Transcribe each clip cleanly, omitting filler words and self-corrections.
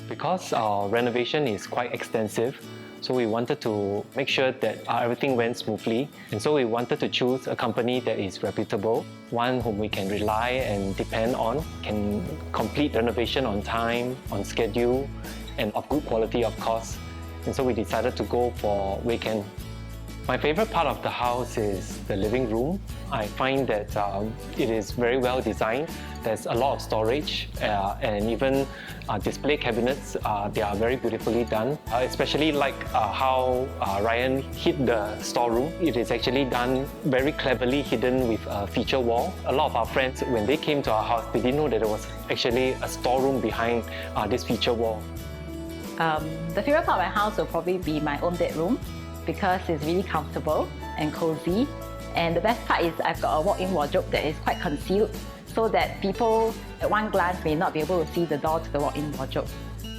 Because our renovation is quite extensive, so we wanted to make sure that everything went smoothly. And so we wanted to choose a company that is reputable, one whom we can rely and depend on, can complete renovation on time, on schedule, and of good quality, of course. And so we decided to go for Weiken. My favorite part of the house is the living room. I find that it is very well designed. There's a lot of storage and even display cabinets. They are very beautifully done. Especially like how Ryan hid the storeroom. It is actually done very cleverly hidden with a feature wall. A lot of our friends, when they came to our house, they didn't know that there was actually a storeroom behind this feature wall. The favorite part of my house will probably be my own bedroom, because it's really comfortable and cozy. And the best part is I've got a walk-in wardrobe that is quite concealed, so that people at one glance may not be able to see the door to the walk-in wardrobe.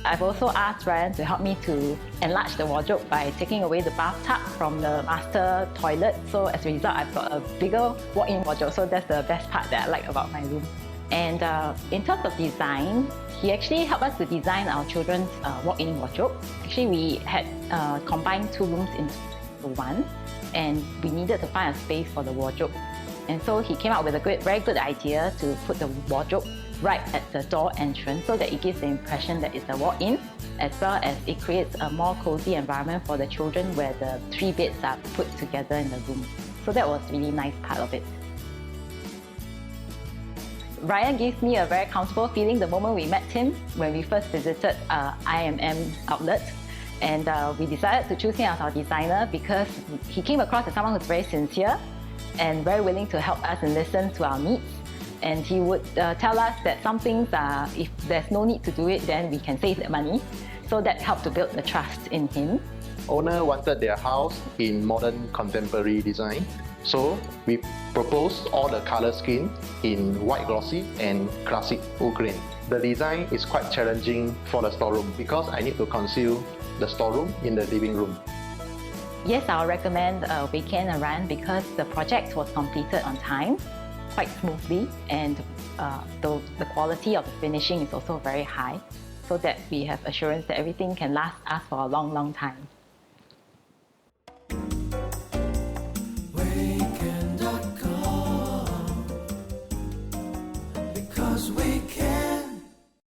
I've also asked Ryan to help me to enlarge the wardrobe by taking away the bathtub from the master toilet. So as a result, I've got a bigger walk-in wardrobe. So that's the best part that I like about my room. And in terms of design, he actually helped us to design our children's walk-in wardrobe. Actually, we had combined 2 rooms into one, and we needed to find a space for the wardrobe. And so he came up with a very good idea to put the wardrobe right at the door entrance, so that it gives the impression that it's a walk-in, as well as it creates a more cozy environment for the children where the 3 beds are put together in the room. So that was a really nice part of it. Ryan gives me a very comfortable feeling the moment we met him when we first visited IMM outlet. And we decided to choose him as our designer because he came across as someone who's very sincere and very willing to help us and listen to our needs. And he would tell us that some things, if there's no need to do it, then we can save the money. So that helped to build the trust in him. Owner wanted their house in modern contemporary design. So we proposed all the color scheme in white glossy and classic wood grain. The design is quite challenging for the storeroom because I need to conceal the storeroom in the living room. Yes, I'll recommend Weiken and Ryan because the project was completed on time, quite smoothly, and the quality of the finishing is also very high, so that we have assurance that everything can last us for a long, long time.